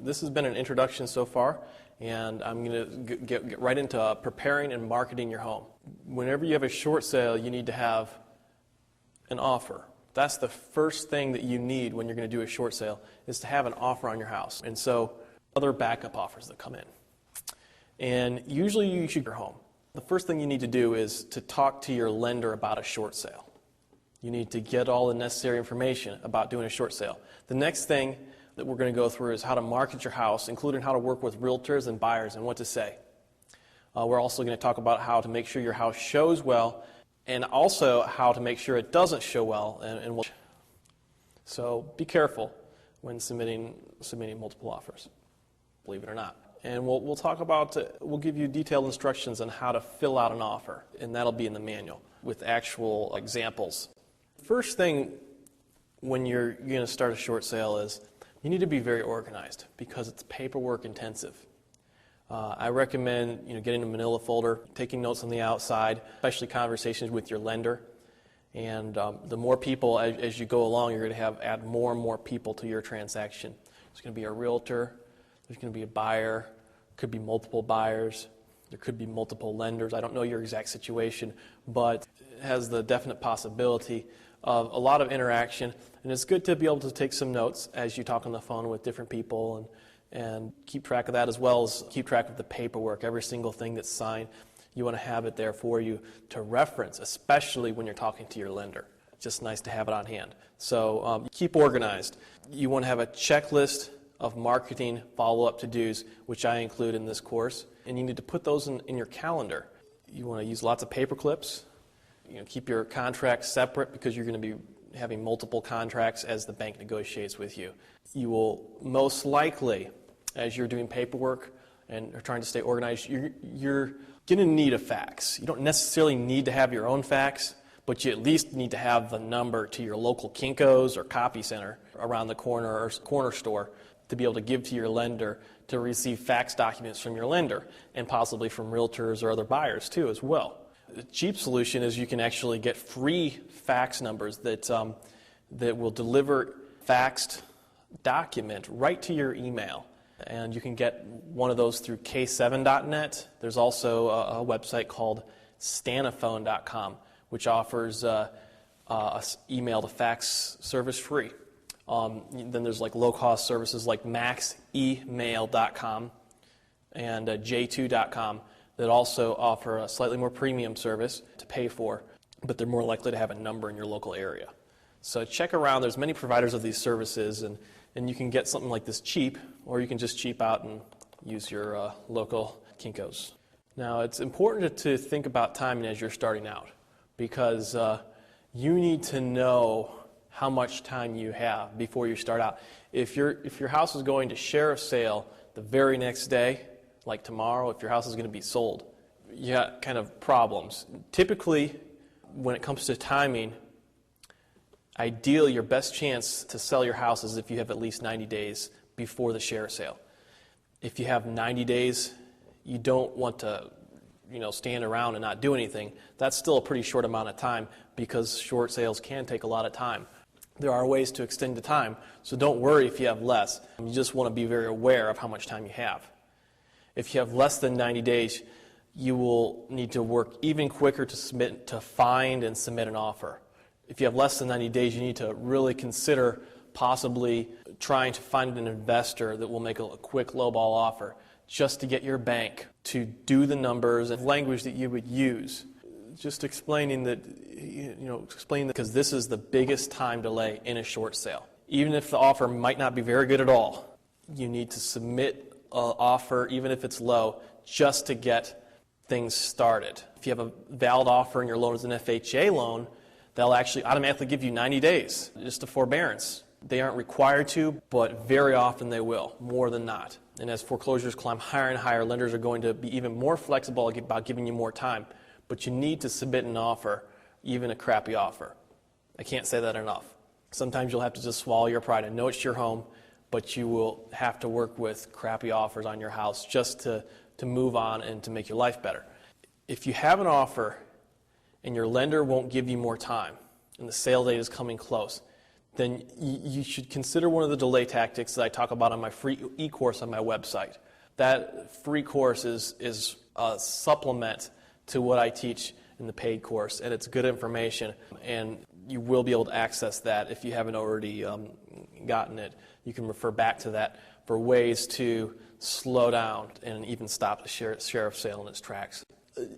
This has been an introduction so far, and I'm going to get right into preparing and marketing your home. Whenever you have a short sale, you need to have an offer. That's the first thing that you need when you're going to do a short sale, is to have an offer on your house. And so other backup offers that come in. And usually you should your home. The first thing you need to do is to talk to your lender about a short sale. You need to get all the necessary information about doing a short sale. The next thing that we're going to go through is how to market your house, including how to work with realtors and buyers and what to say. We're also going to talk about how to make sure your house shows well, and also how to make sure it doesn't show well. So be careful when submitting multiple offers, believe it or not. And we'll talk about, we'll give you detailed instructions on how to fill out an offer, and that'll be in the manual with actual examples. First thing when you're going to start a short sale is you need to be very organized because it's paperwork intensive. I recommend getting a manila folder, taking notes on the outside, especially conversations with your lender. And the more people, as you go along, you're going to add more and more people to your transaction. There's going to be a realtor, there's going to be a buyer, could be multiple buyers, there could be multiple lenders. I don't know your exact situation, but it has the definite possibility of a lot of interaction, and it's good to be able to take some notes as you talk on the phone with different people and keep track of that, as well as keep track of the paperwork. Every single thing that's signed, you want to have it there for you to reference, especially when you're talking to your lender. It's just nice to have it on hand. So keep organized. You want to have a checklist of marketing follow-up to-dos, which I include in this course, and you need to put those in your calendar. You want to use lots of paper clips. Keep your contracts separate because you're going to be having multiple contracts as the bank negotiates with you. You will most likely, as you're doing paperwork and are trying to stay organized, you're going to need a fax. You don't necessarily need to have your own fax, but you at least need to have the number to your local Kinko's or copy center around the corner or corner store to be able to give to your lender to receive fax documents from your lender and possibly from realtors or other buyers too as well. The cheap solution is you can actually get free fax numbers that will deliver faxed document right to your email. And you can get one of those through k7.net. There's also a website called stanaphone.com, which offers email to fax service free. Then there's low-cost services like maxemail.com and j2.com. that also offer a slightly more premium service to pay for, but they're more likely to have a number in your local area. So check around. There's many providers of these services, and you can get something like this cheap, or you can just cheap out and use your local Kinko's. Now, it's important to think about timing as you're starting out, because you need to know how much time you have before you start out. If your house is going to share a sale the very next day, like tomorrow, if your house is going to be sold, you got kind of problems. Typically, when it comes to timing, ideally your best chance to sell your house is if you have at least 90 days before the share sale. If you have 90 days, you don't want to stand around and not do anything. That's still a pretty short amount of time because short sales can take a lot of time. There are ways to extend the time, so don't worry if you have less. You just want to be very aware of how much time you have. If you have less than 90 days, you will need to work even quicker to find and submit an offer. If you have less than 90 days, you need to really consider possibly trying to find an investor that will make a quick lowball offer just to get your bank to do the numbers and language that you would use. Just explaining that, because this is the biggest time delay in a short sale. Even if the offer might not be very good at all, you need to submit offer, even if it's low, just to get things started. If you have a valid offer and your loan is an FHA loan, they'll actually automatically give you 90 days, just a forbearance. They aren't required to, but very often they will, more than not. And as foreclosures climb higher and higher, lenders are going to be even more flexible about giving you more time. But you need to submit an offer, even a crappy offer. I can't say that enough. Sometimes you'll have to just swallow your pride. I know it's your home, but you will have to work with crappy offers on your house just to move on and to make your life better. If you have an offer and your lender won't give you more time, and the sale date is coming close, then you should consider one of the delay tactics that I talk about on my free e-course on my website. That free course is a supplement to what I teach in the paid course, and it's good information, and you will be able to access that if you haven't already gotten it. You can refer back to that for ways to slow down and even stop the sheriff's sale in its tracks.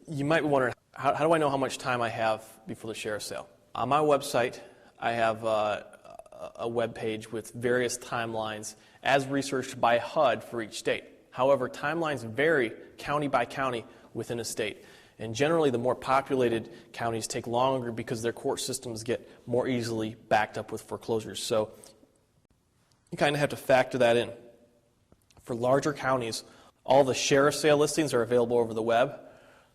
You might be wondering, how do I know how much time I have before the sheriff's sale? On my website, I have a web page with various timelines as researched by HUD for each state. However, timelines vary county by county within a state. And generally, the more populated counties take longer because their court systems get more easily backed up with foreclosures. So you kind of have to factor that in. For larger counties, all the sheriff's sale listings are available over the web.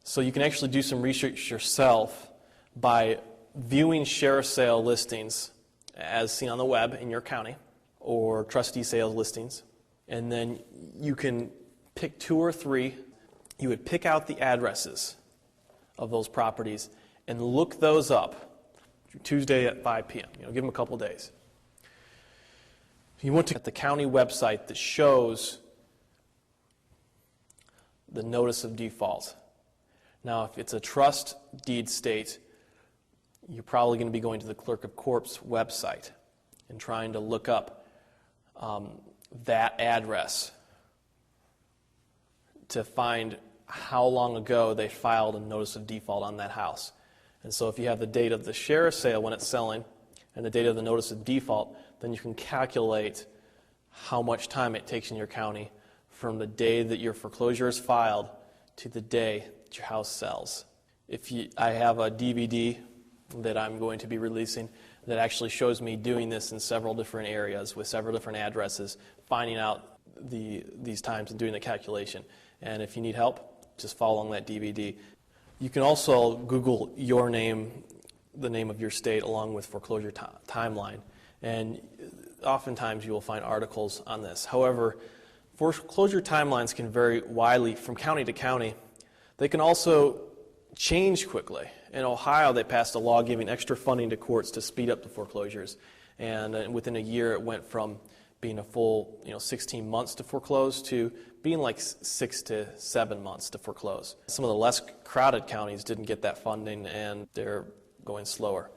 So you can actually do some research yourself by viewing sheriff's sale listings as seen on the web in your county, or trustee sales listings. And then you can pick 2 or 3. You would pick out the addresses of those properties and look those up Tuesday at 5 p.m. Give them a couple days. You want to get the county website that shows the notice of default. Now, if it's a trust deed state, you're probably going to be going to the Clerk of Court's website and trying to look up that address to find how long ago they filed a notice of default on that house. And so if you have the date of the sheriff's sale when it's selling and the date of the notice of default, then you can calculate how much time it takes in your county from the day that your foreclosure is filed to the day that your house sells. I have a DVD that I'm going to be releasing that actually shows me doing this in several different areas with several different addresses, finding out these times and doing the calculation. And if you need help, just follow along that DVD. You can also Google your name, the name of your state, along with foreclosure timeline. And oftentimes you will find articles on this. However, foreclosure timelines can vary widely from county to county. They can also change quickly. In Ohio, they passed a law giving extra funding to courts to speed up the foreclosures. And within a year, it went from being a full 16 months to foreclose to being like 6 to 7 months to foreclose. Some of the less crowded counties didn't get that funding, and they're going slower.